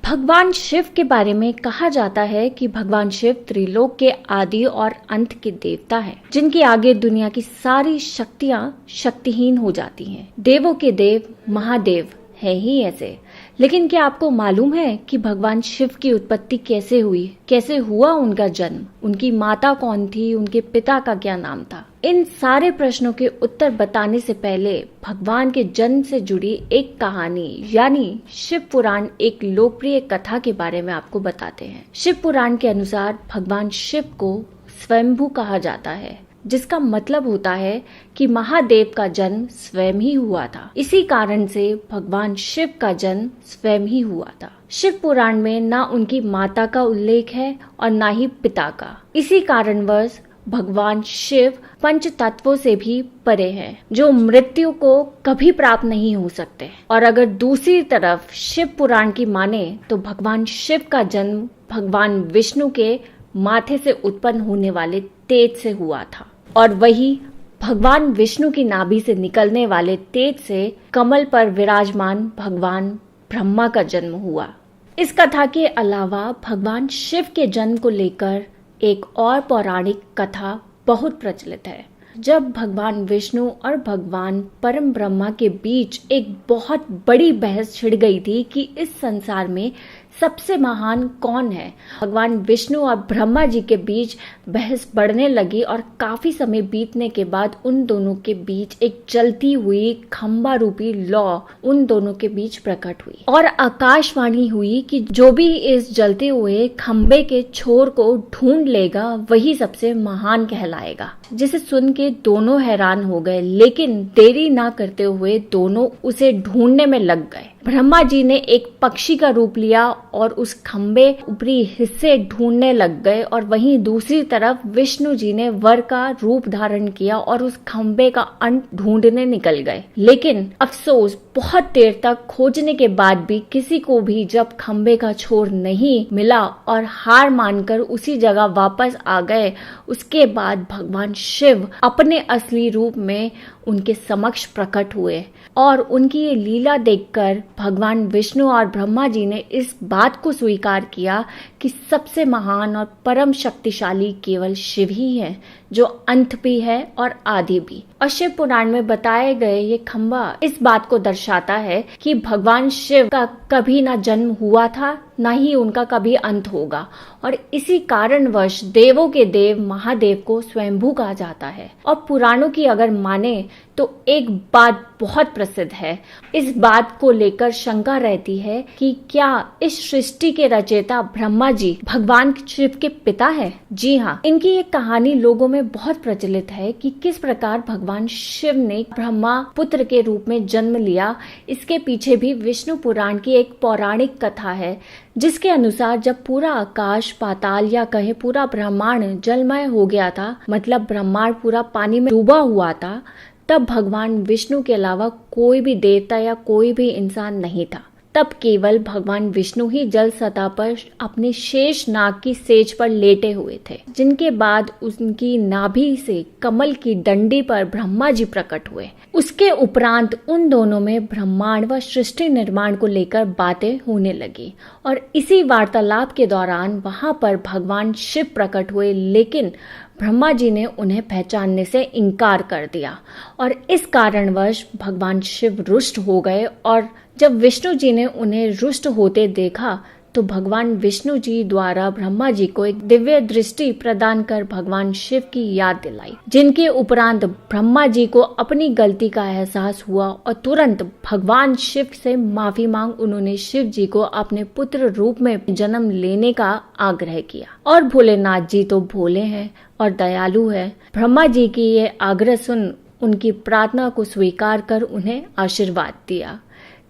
भगवान शिव के बारे में कहा जाता है कि भगवान शिव त्रिलोक के आदि और अंत के देवता हैं, जिनके आगे दुनिया की सारी शक्तियां शक्तिहीन हो जाती हैं। देवों के देव महादेव है ही ऐसे। लेकिन क्या आपको मालूम है कि भगवान शिव की उत्पत्ति कैसे हुई, कैसे हुआ उनका जन्म, उनकी माता कौन थी, उनके पिता का क्या नाम था? इन सारे प्रश्नों के उत्तर बताने से पहले भगवान के जन्म से जुड़ी एक कहानी यानी शिव पुराण, एक लोकप्रिय कथा के बारे में आपको बताते हैं। शिव पुराण के अनुसार भगवान शिव को स्वयंभू कहा जाता है, जिसका मतलब होता है कि महादेव का जन्म स्वयं ही हुआ था। इसी कारण से भगवान शिव का जन्म स्वयं ही हुआ था। शिव पुराण में ना उनकी माता का उल्लेख है और ना ही पिता का। इसी कारणवश भगवान शिव पंच तत्वों से भी परे हैं, जो मृत्यु को कभी प्राप्त नहीं हो सकते। और अगर दूसरी तरफ शिव पुराण की माने तो भगवान शिव का जन्म भगवान विष्णु के माथे से उत्पन्न होने वाले तेज से हुआ था, और वही भगवान विष्णु की नाभि से निकलने वाले तेज से कमल पर विराजमान भगवान ब्रह्मा का जन्म हुआ। इस कथा के अलावा भगवान शिव के जन्म को लेकर एक और पौराणिक कथा बहुत प्रचलित है। जब भगवान विष्णु और भगवान परम ब्रह्मा के बीच एक बहुत बड़ी बहस छिड़ गई थी कि इस संसार में सबसे महान कौन है, भगवान विष्णु और ब्रह्मा जी के बीच बहस बढ़ने लगी और काफी समय बीतने के बाद उन दोनों के बीच एक जलती हुई खंबा रूपी लौ उन दोनों के बीच प्रकट हुई और आकाशवाणी हुई कि जो भी इस जलते हुए खंबे के छोर को ढूंढ लेगा वही सबसे महान कहलाएगा। जिसे सुन के दोनों हैरान हो गए, लेकिन देरी ना करते हुए दोनों उसे ढूंढने में लग गए। ब्रह्मा जी ने एक पक्षी का रूप लिया और उस खंबे ऊपरी हिस्से ढूंढने लग गए, और वहीं दूसरी तरफ विष्णु जी ने वर का रूप धारण किया और उस खंबे का अंत ढूंढने निकल गए। लेकिन अफसोस, बहुत देर तक खोजने के बाद भी किसी को भी जब खंबे का छोर नहीं मिला और हार मानकर उसी जगह वापस आ गए, उसके बाद भगवान शिव अपने असली रूप में उनके समक्ष प्रकट हुए और उनकी ये लीला देखकर भगवान विष्णु और ब्रह्मा जी ने इस बात को स्वीकार किया कि सबसे महान और परम शक्तिशाली केवल शिव ही है, जो अंत भी है और आदि भी। और शिव पुराण में बताए गए ये खंबा इस बात को दर्शाता है कि भगवान शिव का कभी ना जन्म हुआ था, ना ही उनका कभी अंत होगा, और इसी कारणवश देवों के देव महादेव को स्वयंभू कहा जाता है। और पुराणों की अगर माने तो एक बात बहुत प्रसिद्ध है। इस बात को लेकर शंका रहती है कि क्या इस सृष्टि के रचयिता ब्रह्मा जी भगवान शिव के पिता है? जी हाँ, इनकी एक कहानी लोगों में बहुत प्रचलित है कि किस प्रकार भगवान शिव ने ब्रह्मा पुत्र के रूप में जन्म लिया। इसके पीछे भी विष्णु पुराण की एक पौराणिक कथा है, जिसके अनुसार जब पूरा आकाश, पाताल या कहे पूरा ब्रह्मांड जलमय हो गया था, मतलब ब्रह्मांड पूरा पानी में डूबा हुआ था, तब भगवान विष्णु के अलावा कोई भी देवता या कोई भी इंसान नहीं था। तब केवल भगवान विष्णु ही जल सतह पर अपने शेष नाग की सेज पर लेटे हुए थे, जिनके बाद उनकी नाभि से कमल की डंडी पर ब्रह्मा जी प्रकट हुए। उसके उपरांत उन दोनों में ब्रह्मांड व सृष्टि निर्माण को लेकर बातें होने लगी, और इसी वार्तालाप के दौरान वहां पर भगवान शिव प्रकट हुए, लेकिन ब्रह्मा जी ने उन्हें पहचानने से इनकार कर दिया, और इस कारणवश भगवान शिव रुष्ट हो गए। और जब विष्णु जी ने उन्हें रुष्ट होते देखा तो भगवान विष्णु जी द्वारा ब्रह्मा जी को एक दिव्य दृष्टि प्रदान कर भगवान शिव की याद दिलाई, जिनके उपरांत ब्रह्मा जी को अपनी गलती का एहसास हुआ और तुरंत भगवान शिव से माफी मांग उन्होंने शिव जी को अपने पुत्र रूप में जन्म लेने का आग्रह किया। और भोलेनाथ जी तो भोले हैं और दयालु है। ब्रह्मा जी की ये आग्रह सुन उनकी प्रार्थना को स्वीकार कर उन्हें आशीर्वाद दिया।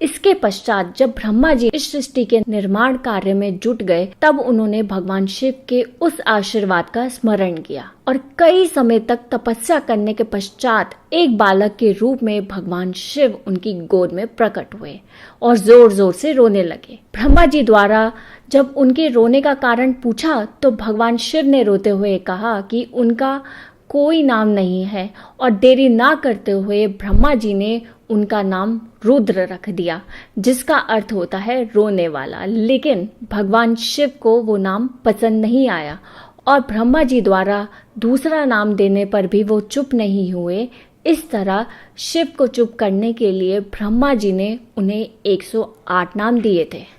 इसके पश्चात जब ब्रह्मा जी इस सृष्टि के निर्माण कार्य में जुट गए, तब उन्होंने भगवान शिव के उस आशीर्वाद का स्मरण किया और कई समय तक तपस्या करने के पश्चात एक बालक के रूप में भगवान शिव उनकी गोद में प्रकट हुए और जोर जोर से रोने लगे। ब्रह्मा जी द्वारा जब उनके रोने का कारण पूछा तो भगवान शिव ने रोते हुए कहा कि उनका कोई नाम नहीं है और देरी ना करते हुए ब्रह्मा जी ने उनका नाम रुद्र रख दिया, जिसका अर्थ होता है रोने वाला। लेकिन भगवान शिव को वो नाम पसंद नहीं आया और ब्रह्मा जी द्वारा दूसरा नाम देने पर भी वो चुप नहीं हुए। इस तरह शिव को चुप करने के लिए ब्रह्मा जी ने उन्हें 108 नाम दिए थे।